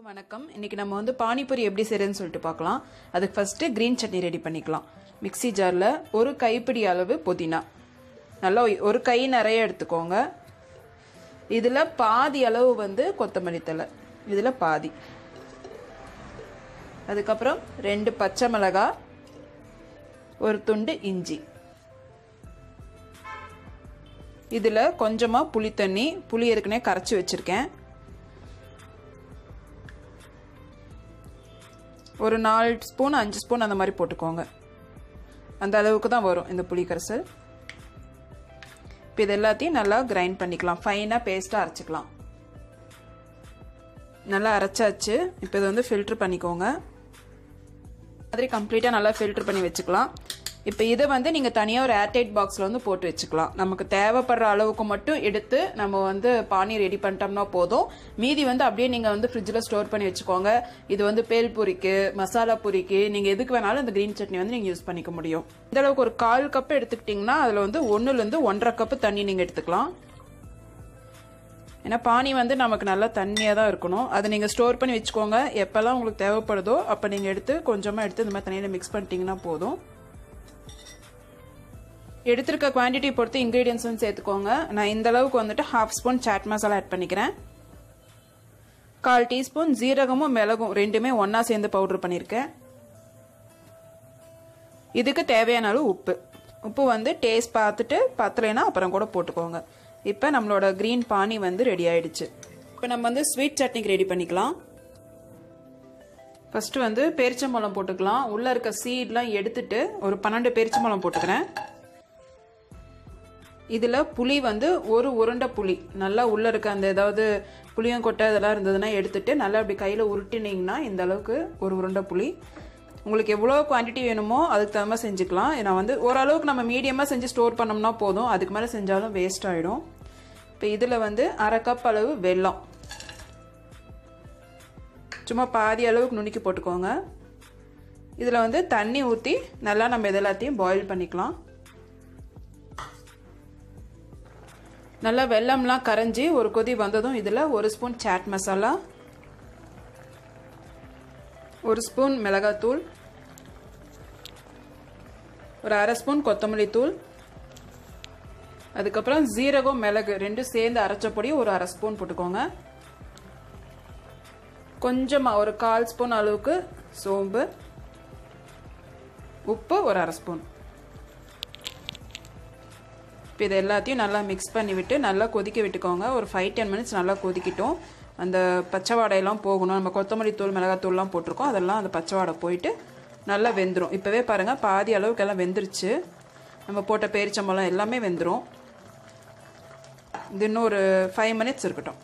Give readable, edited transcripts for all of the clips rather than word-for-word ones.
எல்லாருக்கும் வணக்கம். இன்னைக்கு நம்ம வந்து பானிபூரி எப்படி செய்யறதுன்னு சொல்லிட்டு பார்க்கலாம். அதுக்கு ஃபர்ஸ்ட் கிரீன் சட்னி ரெடி பண்ணிக்கலாம். மிக்ஸி ஜார்ல ஒரு கைப்பிடி அளவு புதினா நல்லா ஒரு கை நிறைய எடுத்துக்கோங்க. இதுல பாதி அளவு வந்து கொத்தமல்லி தழை, இதுல பாதி. அதுக்கப்புறம் 2 பச்சை மிளகாய், ஒரு துண்டு இஞ்சி. இதுல கொஞ்சமா புளி தண்ணி, புளி ஏற்கனவே கரைச்சி வச்சிருக்கேன். ஒரு 4 ஸ்பூன் 5 ஸ்பூன் அந்த மாதிரி போட்டுக்கோங்க. அந்த அளவுக்கு தான் வரும் இந்த புளி கரைசல். இப்போ இது எல்லாத்தையும் நல்லா கிரைண்ட் பண்ணிக்கலாம். ஃபைனாக பேஸ்ட்டாக அரைச்சிக்கலாம். நல்லா அரைச்சாச்சு. இப்போ இதை வந்து ஃபில்டர் பண்ணிக்கோங்க. மாதிரி கம்ப்ளீட்டாக நல்லா ஃபில்டர் பண்ணி வச்சுக்கலாம். இப்போ இதை வந்து நீங்கள் தனியாக ஒரு ஏர்டைட் பாக்ஸில் வந்து போட்டு வச்சுக்கலாம். நமக்கு தேவைப்படுற அளவுக்கு மட்டும் எடுத்து நம்ம வந்து பானி ரெடி பண்ணிட்டோம்னா போதும். மீதி வந்து அப்படியே நீங்கள் வந்து ஃப்ரிட்ஜில் ஸ்டோர் பண்ணி வச்சுக்கோங்க. இது வந்து பேல் பூரிக்கு, மசாலா பூரிக்கு, நீங்கள் எதுக்கு வேணாலும் இந்த கிரீன் சட்னி வந்து நீங்கள் யூஸ் பண்ணிக்க முடியும். இந்த அளவுக்கு ஒரு 1/4 கப் எடுத்துக்கிட்டிங்கன்னா அதில் வந்து 1லேருந்து 1.5 கப்பு தண்ணி நீங்கள் எடுத்துக்கலாம். ஏன்னா பானி வந்து நமக்கு நல்லா தண்ணியாக தான் இருக்கணும். அதை நீங்கள் ஸ்டோர் பண்ணி வச்சுக்கோங்க. எப்போல்லாம் உங்களுக்கு தேவைப்படுதோ அப்போ நீங்கள் எடுத்து கொஞ்சமாக எடுத்து இந்த மாதிரி தண்ணியில் மிக்ஸ் பண்ணிட்டீங்கன்னா போதும். எடுத்துருக்க குவான்டிட்டி பொறுத்து இன்க்ரீடியன்ஸ் வந்து சேர்த்துக்கோங்க. நான் இந்த அளவுக்கு வந்துட்டு 1/2 ஸ்பூன் சாட் மசாலா ஆட் பண்ணிக்கிறேன். 1/4 டீஸ்பூன் ஜீரகமும் மிளகும் ரெண்டுமே ஒன்னா சேர்ந்து பவுடர் பண்ணியிருக்கேன். இதுக்கு தேவையான அளவு உப்பு. உப்பு வந்து டேஸ்ட் பார்த்துட்டு பத்தலைன்னா அப்புறம் கூட போட்டுக்கோங்க. இப்போ நம்மளோட கிரீன் பானி வந்து ரெடி ஆயிடுச்சு. இப்போ நம்ம வந்து ஸ்வீட் சட்னிக்கு ரெடி பண்ணிக்கலாம். ஃபர்ஸ்ட் வந்து பேரிச்சம்பழம் போட்டுக்கலாம். உள்ள இருக்க சீட்லாம் எடுத்துட்டு ஒரு 12 பேரிச்சம்பழம் போட்டுக்கிறேன். இதில் புளி வந்து ஒரு உருண்டை புளி நல்லா உள்ளே இருக்க அந்த ஏதாவது புளியங்கொட்டை இதெல்லாம் இருந்ததுன்னா எடுத்துட்டு நல்லா அப்படி கையில் உருட்டினீங்கன்னா இந்த அளவுக்கு ஒரு உருண்டை புளி. உங்களுக்கு எவ்வளோ குவான்டிட்டி வேணுமோ அதுக்கு தகுந்த மாதிரி செஞ்சுக்கலாம். நான் வந்து ஓரளவுக்கு நம்ம மீடியமாக செஞ்சு ஸ்டோர் பண்ணோம்னா போதும். அதுக்கு மேலே செஞ்சாலும் வேஸ்ட் ஆகிடும். இப்போ இதில் வந்து 1/2 கப் அளவு வெல்லம் சும்மா பாதி அளவுக்கு நுணுக்கி போட்டுக்கோங்க. இதில் வந்து தண்ணி ஊற்றி நல்லா நம்ம இது எல்லாத்தையும் பாயில் பண்ணிக்கலாம். நல்லா வெல்லம்லாம் கரைஞ்சி ஒரு கொதி வந்ததும் இதில் 1 ஸ்பூன் சாட் மசாலா, 1 ஸ்பூன் மிளகாத்தூள், ஒரு 1/2 ஸ்பூன் கொத்தமல்லி தூள், அதுக்கப்புறம் ஜீரகம் மிளகு ரெண்டும் சேர்ந்து அரைச்ச பொடி ஒரு 1/2 ஸ்பூன் போட்டுக்கோங்க. கொஞ்சமாக ஒரு 1/4 ஸ்பூன் அளவுக்கு சோம்பு, உப்பு ஒரு 1/2 ஸ்பூன். இப்போ இது எல்லாத்தையும் நல்லா மிக்ஸ் பண்ணி விட்டு நல்லா கொதிக்க விட்டுக்கோங்க. ஒரு 5-10 மினிட்ஸ் நல்லா கொதிக்கிட்டோம். அந்த பச்சை வாடையெல்லாம் போகணும். நம்ம கொத்தமல்லி தூள் மிளகாத்தூள்லாம் போட்டிருக்கோம், அதெல்லாம் அந்த பச்சை வாடை போயிட்டு நல்லா வெந்துடும். இப்போவே பாருங்கள் பாதி அளவுக்கு எல்லாம் வெந்துருச்சு. நம்ம போட்ட பேரிச்சம்பழம் எல்லாமே வெந்துடும். இது இன்னும் ஒரு 5 மினிட்ஸ் இருக்கட்டும்.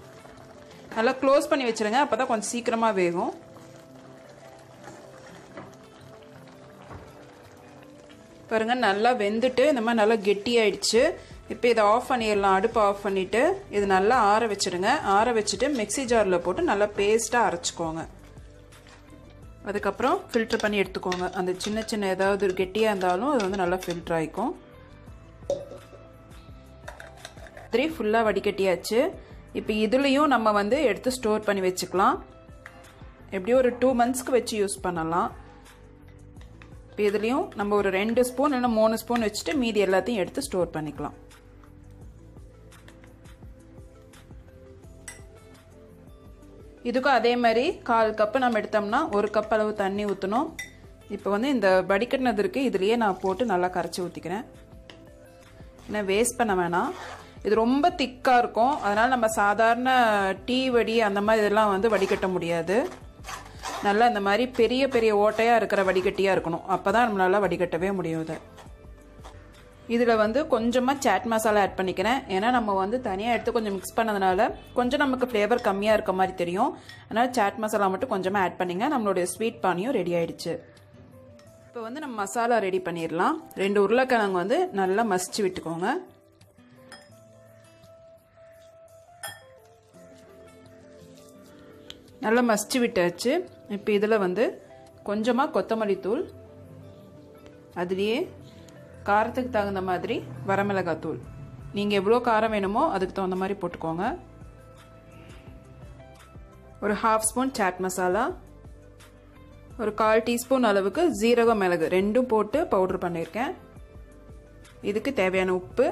நல்லா க்ளோஸ் பண்ணி வச்சுருங்க, அப்போ தான் கொஞ்சம் சீக்கிரமாக வேகும். பாருங்க நல்லா வெந்துட்டு இந்த மாதிரி நல்லா கெட்டியாயிடுச்சு. இப்போ இதை ஆஃப் பண்ணிடலாம். அடுப்பை ஆஃப் பண்ணிவிட்டு இது நல்லா ஆற வச்சுடுங்க. ஆற வச்சுட்டு மிக்ஸி ஜாரில் போட்டு நல்லா பேஸ்ட்டாக அரைச்சிக்கோங்க. அதுக்கப்புறம் ஃபில்டர் பண்ணி எடுத்துக்கோங்க. அந்த சின்ன சின்ன ஏதாவது கெட்டியாக இருந்தாலும் அது வந்து நல்லா ஃபில்டர் ஆகிக்கும். ஃபுல்லாக வடிகட்டியாச்சு. இப்போ இதுலேயும் நம்ம வந்து எடுத்து ஸ்டோர் பண்ணி வச்சுக்கலாம். எப்படியும் ஒரு 2 மந்த்ஸ்க்கு வச்சு யூஸ் பண்ணலாம். இப்போ இதுலேயும் நம்ம ஒரு 2 ஸ்பூன் இல்லைன்னா 3 ஸ்பூன் வச்சுட்டு மீதி எல்லாத்தையும் எடுத்து ஸ்டோர் பண்ணிக்கலாம். இதுக்கும் அதே மாதிரி 1/4 கப்பு நம்ம எடுத்தோம்னா 1 கப் அளவு தண்ணி ஊற்றணும். இப்போ வந்து இந்த வடிகட்டினது இருக்குது, இதுலேயே நான் போட்டு நல்லா கரைச்சி ஊற்றிக்கிறேன். ஏன்னா வேஸ்ட் பண்ண வேணாம். இது ரொம்ப திக்காக இருக்கும். அதனால் நம்ம சாதாரண டீ வடி அந்த மாதிரி இதெல்லாம் வந்து வடிகட்ட முடியாது. நல்லா இந்த மாதிரி பெரிய பெரிய ஓட்டையாக இருக்கிற வடிகட்டியாக இருக்கணும். அப்போ தான் நம்மளால் வடிகட்டவே முடியும். இதில் வந்து கொஞ்சமாக சாட் மசாலா ஆட் பண்ணிக்கிறேன். ஏன்னா நம்ம வந்து தனியாக எடுத்து கொஞ்சம் மிக்ஸ் பண்ணதுனால கொஞ்சம் நமக்கு ஃப்ளேவர் கம்மியாக இருக்க மாதிரி தெரியும். அதனால் சாட் மசாலா மட்டும் கொஞ்சமாக ஆட் பண்ணிங்க. நம்மளுடைய ஸ்வீட் பானியும் ரெடி ஆயிடுச்சு. இப்போ வந்து நம்ம மசாலா ரெடி பண்ணிடலாம். 2 உருளைக்கிழங்கு வந்து நல்லா மசிச்சு விட்டுக்கோங்க. நல்லா மசிச்சு விட்டாச்சு. இப்போ இதில் வந்து கொஞ்சமாக கொத்தமல்லி தூள், அதுலேயே காரத்துக்கு தகுந்த மாதிரி வரமிளகாத்தூள், நீங்கள் எவ்வளோ காரம் வேணுமோ அதுக்கு தகுந்த மாதிரி போட்டுக்கோங்க. ஒரு 1/2 ஸ்பூன் சாட் மசாலா, ஒரு 1/4 டீஸ்பூன் அளவுக்கு ஜீரகம் மிளகு ரெண்டும் போட்டு பவுடர் பண்ணியிருக்கேன். இதுக்கு தேவையான உப்பு,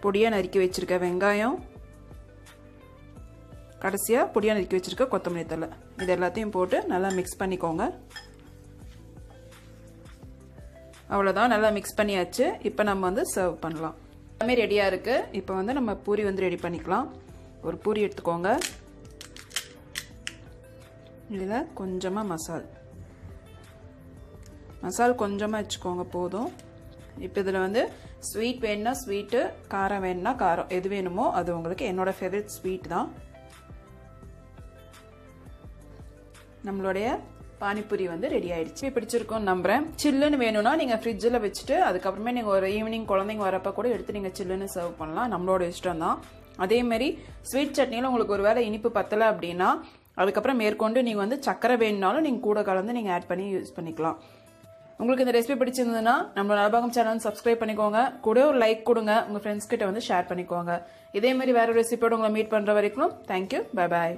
பொடியாக நறுக்கி வச்சிருக்க வெங்காயம், கடைசியாக பொடியாக நறுக்கி வச்சிருக்க கொத்தமல்லி தழை, இது எல்லாத்தையும் போட்டு நல்லா மிக்ஸ் பண்ணிக்கோங்க. அவ்வளோதான், நல்லா மிக்ஸ் பண்ணியாச்சு. இப்போ நம்ம வந்து சர்வ் பண்ணலாம். எல்லாமே ரெடியாக இருக்குது. இப்போ வந்து நம்ம பூரி வந்து ரெடி பண்ணிக்கலாம். ஒரு பூரி எடுத்துக்கோங்க. இதில் கொஞ்சமாக மசால் கொஞ்சமாக வச்சுக்கோங்க போதும். இப்போ இதில் வந்து ஸ்வீட் வேணும்னா ஸ்வீட்டு, காரம் வேணும்னா காரம், எது வேணுமோ அது உங்களுக்கு. என்னோட ஃபேவரட் ஸ்வீட் தான். நம்மளுடைய பானிபூரி வந்து ரெடி ஆயிடுச்சு. பிடிச்சிருக்கும்னு நம்புறேன். சில்லுன்னு வேணும்னா நீங்கள் ஃப்ரிட்ஜில் வச்சுட்டு அதுக்கப்புறமே நீங்கள் ஒரு ஈவினிங் குழந்தைங்க வரப்போ கூட எடுத்து நீங்கள் சில்லுன்னு சர்வ் பண்ணலாம். நம்மளோட இஷ்டம் தான். அதேமாரி ஸ்வீட் சட்னியில் உங்களுக்கு ஒரு வேளை இனிப்பு பத்தலை அப்படின்னா அதுக்கப்புறம் மேற்கொண்டு நீங்கள் வந்து சக்கரை வேணுனாலும் நீங்கள் கூட கலந்து நீங்கள் ஆட் பண்ணி யூஸ் பண்ணிக்கலாம். உங்களுக்கு இந்த ரெசிபி பிடிச்சிருந்ததுன்னா நம்மளோட நலபாகம் சேனல் சப்ஸ்கிரைப் பண்ணிக்கோங்க. கூட ஒரு லைக் கொடுங்க. உங்கள் ஃப்ரெண்ட்ஸ் கிட்ட வந்து ஷேர் பண்ணிக்கோங்க. இதே மாதிரி வேற ரெசிபியோட உங்களை மீட் பண்ணுற வரைக்கும் தேங்க்யூ. Bye bye.